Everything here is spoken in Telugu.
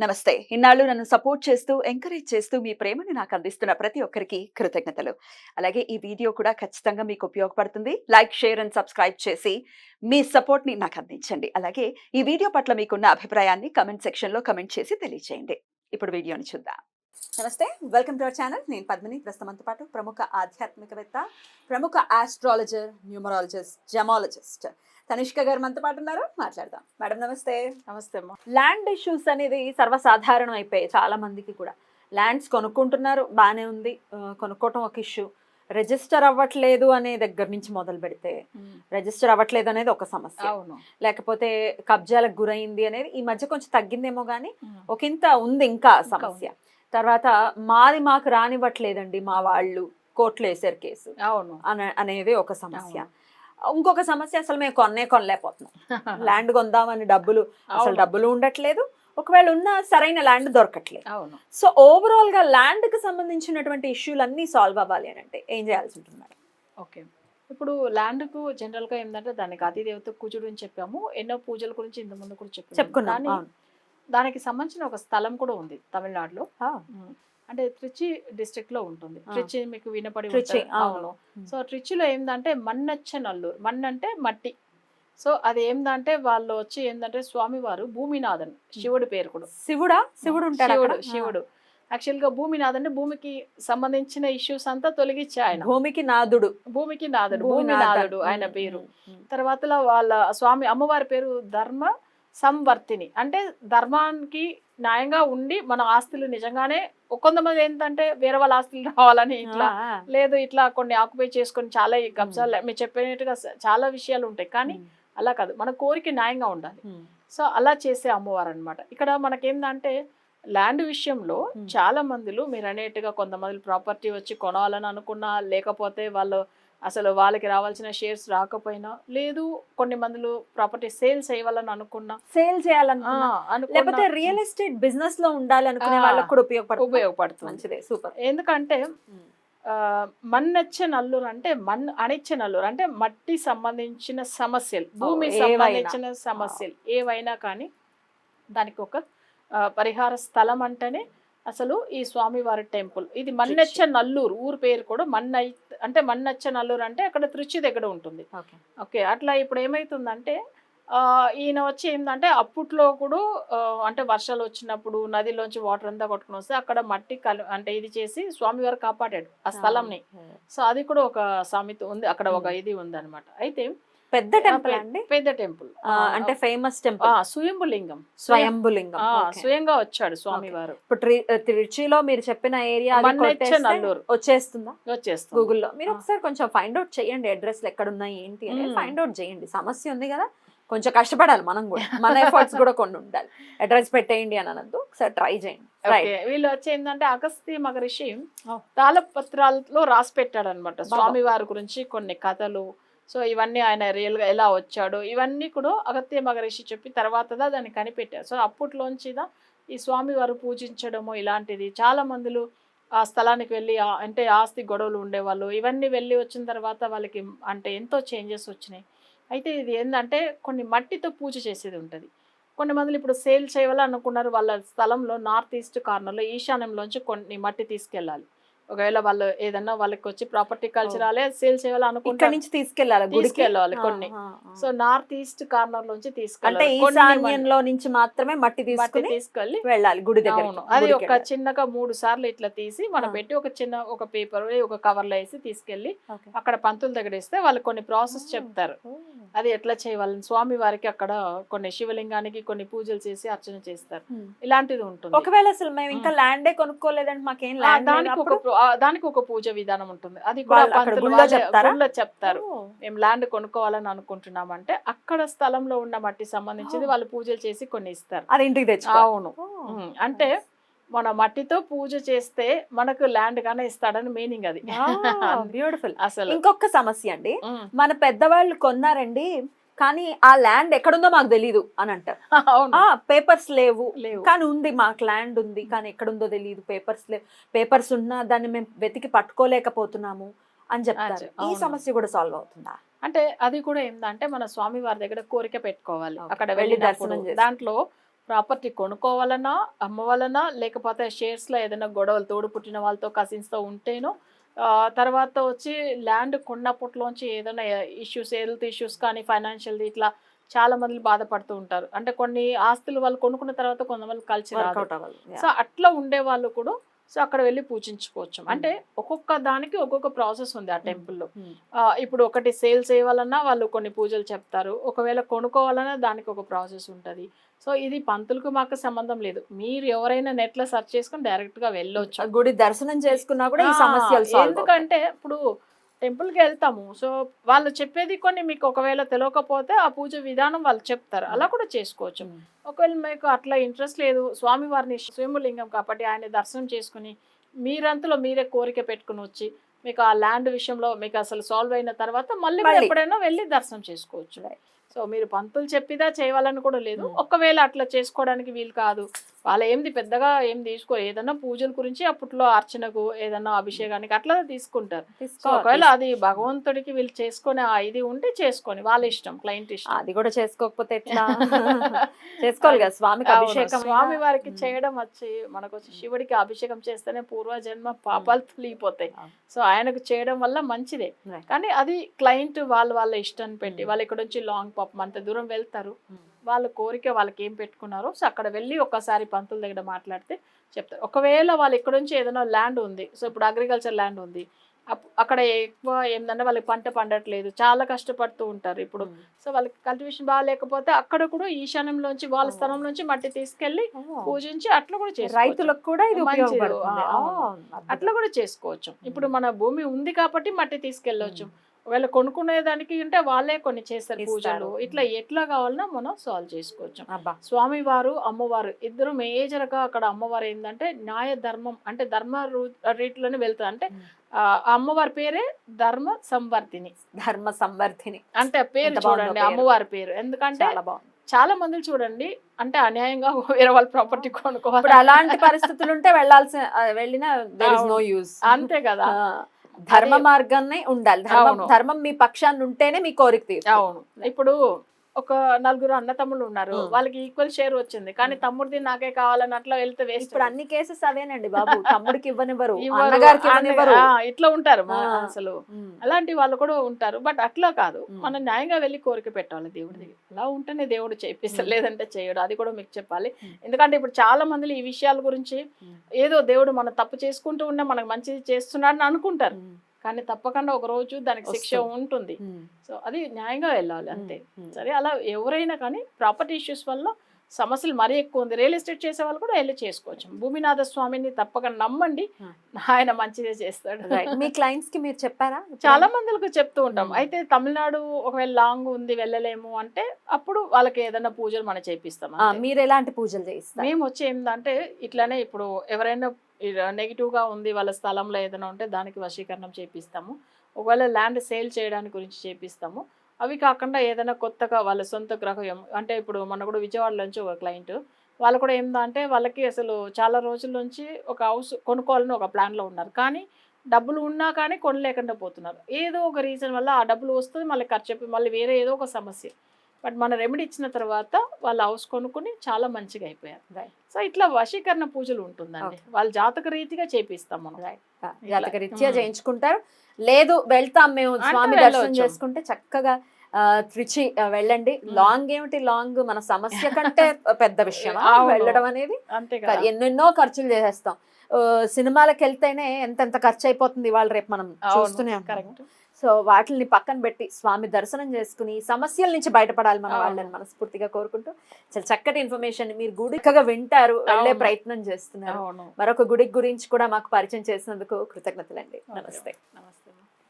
నమస్తే. ఇన్నాళ్ళు నన్ను సపోర్ట్ చేస్తూ, ఎంకరేజ్ చేస్తూ మీ ప్రేమని నాకు అందిస్తున్న ప్రతి ఒక్కరికి కృతజ్ఞతలు. అలాగే ఈ వీడియో కూడా ఖచ్చితంగా మీకు ఉపయోగపడుతుంది. లైక్, షేర్ అండ్ సబ్స్క్రైబ్ చేసి మీ సపోర్ట్‌ని నాకు అందించండి. అలాగే ఈ వీడియో పట్ల మీకున్న అభిప్రాయాన్ని కామెంట్ సెక్షన్‌లో కామెంట్ చేసి తెలియజేయండి. ఇప్పుడు వీడియోని చూద్దాం. నమస్తే. Welcome to our channel. నేను పద్మిని. ప్రస్తుతం మనతో పాటు ప్రముఖ ఆధ్యాత్మికవేత్త, ప్రముఖ ఆస్ట్రాలజర్, న్యూమరాలజిస్ట్, జెమాలజిస్ట్ తనిష్క గారు మనతో పాటు ఉన్నారు. మాట్లాడదాం. మేడం నమస్తే. నమస్తే అమ్మా. ల్యాండ్ ఇష్యూస్ అనేది సర్వసాధారణం అయిపోయాయి చాలా మందికి కూడా. ల్యాండ్స్ కొనుక్కుంటున్నారు, బాగానే ఉంది, కొనుక్కోవటం ఒక ఇష్యూ. రిజిస్టర్ అవ్వట్లేదు అనే దగ్గర నుంచి మొదలు పెడితే రిజిస్టర్ అవ్వట్లేదు అనేది ఒక సమస్య. అవును. లేకపోతే కబ్జాలకు గురైంది అనేది ఈ మధ్య కొంచెం తగ్గిందేమో కానీ ఒకంత ఉంది ఇంకా సమస్య. తర్వాత మాకు రానివ్వట్లేదండి మా వాళ్ళు, కోర్టులో వేసారు కేసు అవును అనేది ఒక సమస్య. ఇంకొక సమస్య, అసలు మేము కొనలేకపోతున్నాం. ల్యాండ్ కొందామని డబ్బులు ఉండట్లేదు, ఒకవేళ ఉన్న సరైన ల్యాండ్ దొరకట్లేదు. అవును. సో ఓవరాల్ గా ల్యాండ్ కి సంబంధించినటువంటి ఇష్యూలు అన్ని సాల్వ్ అవ్వాలి అని అంటే ఏం చేయాల్సి ఉంటుంది మేడం? ఓకే, ఇప్పుడు ల్యాండ్కు జనరల్గా ఏంటంటే దానికి అతిదేవత కూచుడు అని చెప్పాము, ఎన్నో పూజల గురించి ఇంత ముందు కూడా చెప్పుకున్నాం. కానీ దానికి సంబంధించిన ఒక స్థలం కూడా ఉంది తమిళనాడులో. అంటే ట్రిచి డిస్ట్రిక్ట్ లో ఉంటుంది. ట్రిచి మీకు వినపడి ఉంటుంది. అవును. సో ట్రిచిలో ఏంటంటే మన్నచ్చనల్లూరు, మన్ అంటే మట్టి. సో అది ఏంటంటే వాళ్ళు వచ్చి ఏంటంటే స్వామివారు భూమినాథన్, శివుడి పేరు కూడా. శివుడు యాక్చువల్ గా భూమినాథ్ అంటే భూమికి సంబంధించిన ఇష్యూస్ అంతా తొలగించి ఆయన భూమికి నాథుడు భూమినాథుడు ఆయన పేరు. తర్వాత వాళ్ళ స్వామి అమ్మవారి పేరు ధర్మ సంవర్తిని, అంటే ధర్మానికి న్యాయంగా ఉండి మన ఆస్తులు నిజంగానే. కొంతమంది ఏంటంటే వేరే వాళ్ళ ఆస్తులు రావాలని ఇట్లా లేదు, ఇట్లా కొన్ని ఆక్యుపై చేసుకొని చాలా కబ్జాలు మీరు చెప్పినట్టుగా చాలా విషయాలు ఉంటాయి. కానీ అలా కాదు, మన కోరిక న్యాయంగా ఉండాలి. సో అలా చేసే అమ్మవారు అనమాట. ఇక్కడ మనకేందంటే ల్యాండ్ విషయంలో చాలా మందిలు మీరు అనేట్టుగా కొంతమంది ప్రాపర్టీ వచ్చి కొనాలని అనుకున్నా, లేకపోతే వాళ్ళు అసలు వాళ్ళకి రావాల్సిన షేర్స్ రాకపోయినా, లేదు కొన్ని మందులు ప్రాపర్టీ సేల్ చేయాలని అనుకున్నా, లేకపోతే రియల్ ఎస్టేట్ బిజినెస్ లో ఉండాలి అనుకునే వాళ్ళకి కూడా ఉపయోగపడుతుంది. సూపర్. ఎందుకంటే మన్నెచ్చ నల్లూరు అంటే అనిచ్చ నల్లూరు అంటే మట్టి సంబంధించిన సమస్యలు, భూమి సంబంధించిన సమస్యలు ఏవైనా కానీ దానికి ఒక పరిహార స్థలం అంటేనే అసలు ఈ స్వామివారి టెంపుల్. ఇది మన్నెచ్చ నల్లూరు, ఊరు పేరు కూడా మన్నెచ్చ నల్లూరు అంటే అక్కడ త్రిచి దగ్గర ఉంటుంది. ఓకే, అట్లా ఇప్పుడు ఏమైతుందంటే ఈయన వచ్చి ఏంటంటే అప్పట్లో కూడా అంటే వర్షాలు వచ్చినప్పుడు నదిలోంచి వాటర్ అంతా కొట్టుకుని వస్తే అక్కడ మట్టి అంటే ఇది చేసి స్వామివారు కాపాడాడు ఆ స్థలంని. సో అది కూడా ఒక సామెత ఉంది అక్కడ, ఒక ఇది ఉంది అనమాట. అయితే పెద్ద టెంపుల్ అండి, పెద్ద టెంపుల్ అంటే ఫేమస్ టెంపుల్. స్వయంభులింగం స్వయంగా వచ్చాడు స్వామివారు. ఇప్పుడు తిరుచిలో మీరు చెప్పిన ఏరియా నల్లూరు వచ్చేస్తుంది గూగుల్లో. మీరు ఒకసారి కొంచెం ఫైండ్ అవుట్ చేయండి, అడ్రస్లు ఎక్కడ ఉన్నాయి ఏంటి అని ఫైండ్ అవుట్ చేయండి. సమస్య ఉంది కదా, కొంచెం కష్టపడాలి మనం కూడా, మన ఎఫర్ట్స్ కూడా కొన్ని ఉండాలి. అడ్రస్ పెట్టేయండి అని అనద్దు, ఒకసారి ట్రై చేయండి. వీళ్ళు వచ్చి ఏంటంటే అగస్త్య మహర్షి తాళపత్రాలలో రాసి పెట్టాడు అనమాట స్వామివారి గురించి కొన్ని కథలు. సో ఇవన్నీ ఆయన రియల్ గా ఎలా వచ్చాడో ఇవన్నీ కూడా అగస్త్య మహర్షి చెప్పి తర్వాత దాన్ని కనిపెట్టారు. సో అప్పట్లోంచిదా ఈ స్వామివారు పూజించడము ఇలాంటిది. చాలా మందిలు ఆ స్థలానికి వెళ్ళి అంటే ఆస్తి గొడవలు ఉండేవాళ్ళు, ఇవన్నీ వెళ్ళి వచ్చిన తర్వాత వాళ్ళకి అంటే ఎంతో చేంజెస్ వచ్చినాయి. అయితే ఇది ఏంటంటే కొన్ని మట్టితో పూజ చేసేది ఉంటుంది. కొన్ని మందిలు ఇప్పుడు సేల్ చేయాలనుకున్నారు, వాళ్ళ స్థలంలో నార్త్ ఈస్ట్ కార్నర్లో ఈశాన్యంలోంచి కొన్ని మట్టి తీసుకెళ్ళాలి. ఒకవేళ వాళ్ళు ఏదన్నా వాళ్ళకి వచ్చి ప్రాపర్టీ కల్చరాలే సేల్ చేయాలనుకుంటే తీసుకెళ్ళాలి కొన్ని. సో నార్త్ ఈస్ట్ కార్నర్ నుంచి నుంచి మాత్రమే మట్టి తీసుకెళ్ళి వెళ్ళాలి గుడి దగ్గర. అది ఒక చిన్నగా 3 సార్లు ఇట్లా తీసి మనం పెట్టి ఒక పేపర్ ఒక కవర్ లో వేసి తీసుకెళ్లి అక్కడ పంతుల దగ్గర ఇస్తే వాళ్ళు కొన్ని ప్రాసెస్ చెప్తారు, అది ఎట్లా చేయాలని. స్వామి వారికి అక్కడ కొన్ని శివలింగానికి కొన్ని పూజలు చేసి అర్చన చేస్తారు. ఇలాంటిది ఉంటుంది. ఒకవేళ అసలు మేము ఇంకా ల్యాండే కొనుక్కోలేదంటే మాకేం దానికి ఒక పూజ విధానం ఉంటుంది. అది కూడా చెప్తారు. మేము ల్యాండ్ కొనుక్కోవాలని అనుకుంటున్నామంటే అక్కడ స్థలంలో ఉన్న మట్టి సంబంధించింది వాళ్ళు పూజలు చేసి కొన్ని ఇస్తారు, అది ఇంటికి తెచ్చు. అవును, అంటే మన మట్టితో పూజ చేస్తే మనకు ల్యాండ్ గానే ఇస్తాడని మీనింగ్. అది బ్యూటిఫుల్. అసలు ఇంకొక సమస్య అండి, మన పెద్దవాళ్ళు కొన్నారండి కానీ ఆ ల్యాండ్ ఎక్కడుందో మాకు తెలీదు అని అంటారు. పేపర్స్ లేవు కానీ ఉంది, మాకు ల్యాండ్ ఉంది కానీ ఎక్కడుందో తెలియదు, పేపర్స్ లేవు, పేపర్స్ ఉన్నా దాన్ని మేము వెతికి పట్టుకోలేకపోతున్నాము అని చెప్తారు. ఈ సమస్య కూడా సాల్వ్ అవుతుందా? అంటే అది కూడా ఏంటంటే మన స్వామి వారి దగ్గర కోరిక పెట్టుకోవాలి, అక్కడ వెళ్ళి దర్శనం. దాంట్లో ప్రాపర్టీ కొనుక్కోవాలన్నా, అమ్మవాలన్నా, లేకపోతే షేర్స్లో ఏదైనా గొడవలు తోడు పుట్టిన వాళ్ళతో కజిన్స్తో ఉంటేనో, తర్వాత వచ్చి ల్యాండ్ కొన్నప్పట్లోంచి ఏదైనా ఇష్యూస్, హెల్త్ ఇష్యూస్ కానీ ఫైనాన్షియల్ది ఇట్లా చాలా మంది బాధపడుతూ ఉంటారు. అంటే కొన్ని ఆస్తులు వాళ్ళు కొనుక్కున్న తర్వాత కొంతమంది కలిసి రాదు. సో అట్లా ఉండే వాళ్ళు కూడా సో అక్కడ వెళ్ళి పూజించుకోవచ్చు. అంటే ఒక్కొక్క దానికి ఒక్కొక్క ప్రాసెస్ ఉంది ఆ టెంపుల్లో. ఇప్పుడు ఒకటి సేల్ చేయాలన్నా వాళ్ళు కొన్ని పూజలు చెప్తారు, ఒకవేళ కొనుక్కోవాలన్నా దానికి ఒక ప్రాసెస్ ఉంటుంది. సో ఇది పంతులకు మాకు సంబంధం లేదు. మీరు ఎవరైనా నెట్లో సెర్చ్ చేసుకుని డైరెక్ట్గా వెళ్ళొచ్చు. గుడి దర్శనం చేసుకున్నా కూడా ఈ సమస్యలు solve అవుతాయి. ఎందుకంటే ఇప్పుడు టెంపుల్కి వెళ్తాము, సో వాళ్ళు చెప్పేది కొన్ని మీకు ఒకవేళ తెలియకపోతే ఆ పూజ విధానం వాళ్ళు చెప్తారు, అలా కూడా చేసుకోవచ్చు. ఒకవేళ మీకు అట్లా ఇంట్రెస్ట్ లేదు, స్వామివారిని స్వయంలింగం కాబట్టి ఆయన దర్శనం చేసుకుని మీరంతలో మీరే కోరిక పెట్టుకుని వచ్చి మీకు ఆ ల్యాండ్ విషయంలో మీకు అసలు సాల్వ్ అయిన తర్వాత మళ్ళీ ఎప్పుడైనా వెళ్ళి దర్శనం చేసుకోవచ్చు. సో మీరు పంతులు చెప్పిదా చేయాలని కూడా లేదు. ఒకవేళ అట్లా చేసుకోవడానికి వీలు కాదు, వాళ్ళ ఏంది పెద్దగా ఏం తీసుకో, ఏదన్నా పూజల గురించి అప్పట్లో అర్చనకు ఏదన్నా అభిషేకానికి అట్లా తీసుకుంటారు. సో ఒకవేళ అది భగవంతుడికి వీళ్ళు చేసుకునే ఆ ఇది ఉంటే చేసుకొని వాళ్ళ ఇష్టం, క్లయింట్ ఇష్టం. అది కూడా చేసుకోకపోతే ఎట్లా? చేసుకోవాలి కదా స్వామికి అభిషేకం. స్వామి వారికి చేయడం వచ్చి మనకు వచ్చి శివుడికి అభిషేకం చేస్తేనే పూర్వజన్మ పాపాలు తొలిగిపోతాయి. సో ఆయనకు చేయడం వల్ల మంచిదే, కానీ అది క్లయింట్ వాళ్ళ ఇష్టాన్ని పెట్టి వాళ్ళు ఇక్కడ నుంచి లాంగ్ పాపం అంత దూరం వెళ్తారు, వాళ్ళ కోరిక వాళ్ళకి ఏం పెట్టుకున్నారో సో అక్కడ వెళ్ళి ఒక్కసారి పంతుల దగ్గర మాట్లాడితే చెప్తారు. ఒకవేళ వాళ్ళు ఇక్కడ నుంచి ఏదైనా ల్యాండ్ ఉంది, సో ఇప్పుడు అగ్రికల్చర్ ల్యాండ్ ఉంది, అక్కడ ఎక్కువ ఏంటంటే వాళ్ళకి పంట పండట్లేదు, చాలా కష్టపడుతూ ఉంటారు ఇప్పుడు. సో వాళ్ళకి కల్టివేషన్ బాగా లేకపోతే అక్కడ కూడా ఈశాన్యంలోంచి వాళ్ళ స్థలం నుంచి మట్టి తీసుకెళ్లి పూజించి అట్లా కూడా చేసుకోవచ్చు. రైతులకు కూడా ఇది ఉపయోగపడుతుంది. అట్లా కూడా చేసుకోవచ్చు. ఇప్పుడు మన భూమి ఉంది కాబట్టి మట్టి తీసుకెళ్ళవచ్చు, ఒకవేళ కొనుక్కునేదానికి ఉంటే వాళ్ళే కొన్ని చేస్తారు పూజలు. ఇట్లా ఎట్లా కావాలన్నా మనం సాల్వ్ చేసుకోవచ్చు. స్వామివారు అమ్మవారు ఇద్దరు మేజర్గా అక్కడ అమ్మవారు ఏంటంటే న్యాయ ధర్మం అంటే ధర్మ రీతిలోనే వెళ్తారు. అంటే ఆ అమ్మవారి పేరే ధర్మ సంవర్ధిని. ధర్మ సంవర్ధిని అంటే పేరు చూడండి అమ్మవారి పేరు, ఎందుకంటే చాలా మంది చూడండి అంటే అన్యాయంగా వేరే వాళ్ళ ప్రాపర్టీ కొనుక్కోవాలి, అలాంటి పరిస్థితులు ఉంటే వెళ్ళిన నో యూస్. అంతే కదా, ధర్మ మార్గాన్ని ఉండాలి. ధర్మం మీ పక్షాన్ని ఉంటేనే మీ కోరిక తీరుతుంది. అవును. ఇప్పుడు ఒక నలుగురు అన్న తమ్ముళ్ళు ఉన్నారు, వాళ్ళకి ఈక్వల్ షేర్ వచ్చింది, కానీ తమ్ముడిది నాకే కావాలని అట్లా వెళ్తే వేస్ట్. ఇప్పుడు అన్ని కేసెస్ అవేనండి బాబు, తమ్ముడికి ఇవ్వనివ్వరు, ఇట్లా ఉంటారు అసలు. అలాంటి వాళ్ళు కూడా ఉంటారు, బట్ అట్లా కాదు, మనం న్యాయంగా వెళ్ళి కోరిక పెట్టాలి దేవుడి దగ్గర. అలా ఉంటేనే దేవుడు చేపిస్తారు, లేదంటే చేయడు. అది కూడా మీకు చెప్పాలి. ఎందుకంటే ఇప్పుడు చాలా మంది ఈ విషయాల గురించి ఏదో దేవుడు మనం తప్పు చేసుకుంటూ ఉన్నా మనకు మంచిది చేస్తున్నాడని అనుకుంటారు, కానీ తప్పకుండా ఒక రోజు దానికి శిక్ష ఉంటుంది. సో అది న్యాయంగా వెళ్ళాలి అంతే. సరే అలా ఎవరైనా కానీ ప్రాపర్టీ ఇష్యూస్ వల్ల సమస్యలు మరీ ఎక్కువ ఉంది, రియల్ ఎస్టేట్ చేసే వాళ్ళు కూడా వెళ్ళి చేసుకోవచ్చు. భూమినాథ స్వామిని తప్పకుండా నమ్మండి, ఆయన మంచిదే చేస్తాడు. మీ క్లయింట్స్ కి మీరు చెప్పారా? చాలా మందికి చెప్తూ ఉంటాం. అయితే తమిళనాడు ఒకవేళ లాంగ్ ఉంది వెళ్ళలేము అంటే అప్పుడు వాళ్ళకి ఏదైనా పూజలు మనం చేపిస్తాం. మీరు ఎలాంటి పూజలు చేయిస్తారు? మేము వచ్చి ఏంటంటే ఇట్లానే ఇప్పుడు ఎవరైనా నెగిటివ్గా ఉంది వాళ్ళ స్థలంలో ఏదైనా ఉంటే దానికి వశీకరణం చేపిస్తాము, ఒకవేళ ల్యాండ్ సేల్ చేయడానికి గురించి చేపిస్తాము. అవి కాకుండా ఏదైనా కొత్తగా వాళ్ళ సొంత గ్రహం అంటే ఇప్పుడు మన కూడా విజయవాడలో నుంచి ఒక క్లయింట్ వాళ్ళు కూడా ఏంటంటే వాళ్ళకి అసలు చాలా రోజుల నుంచి ఒక హౌస్ కొనుక్కోవాలని ఒక ప్లాన్లో ఉన్నారు, కానీ డబ్బులు ఉన్నా కానీ కొనలేకుండా పోతున్నారు. ఏదో ఒక రీజన్ వల్ల ఆ డబ్బులు వస్తుంది, మళ్ళీ ఖర్చు మళ్ళీ వేరే ఏదో ఒక సమస్య. బట్ మన రెమెడీ ఇచ్చిన తర్వాత వాళ్ళ హౌస్ కొనుక్కొని చాలా మంచిగా అయిపోయారు. సో ఇట్లా వశీకరణ పూజలు ఉంటుందండి, వాళ్ళ జాతక రీతిగా చేపిస్తాం మనం. జాతక రీత్యా చేయించుకుంటారు, లేదు వెళ్తాం మేము స్వామి దర్శనం చేసుకుంటే చక్కగా త్రిచి వెళ్ళండి. లాంగ్ ఏమిటి, లాంగ్ మన సమస్య కంటే పెద్ద విషయం వెళ్ళడం అనేది. ఎన్నెన్నో ఖర్చులు చేసేస్తాం, సినిమాలకు వెళ్తేనే ఎంత ఖర్చు అయిపోతుంది వాళ్ళు రేపు మనం చూస్తూనే ఉంటాం. సో వాటిని పక్కన పెట్టి స్వామి దర్శనం చేసుకుని సమస్యల నుంచి బయటపడాలి మన వాళ్ళని మనస్ఫూర్తిగా కోరుకుంటూ, చాలా చక్కటి ఇన్ఫర్మేషన్ మీరు గుడికగా వింటారు, వెళ్ళే ప్రయత్నం చేస్తున్నారు. మరొక గుడి గురించి కూడా మాకు పరిచయం చేసినందుకు కృతజ్ఞతలండి. నమస్తే. నమస్తే.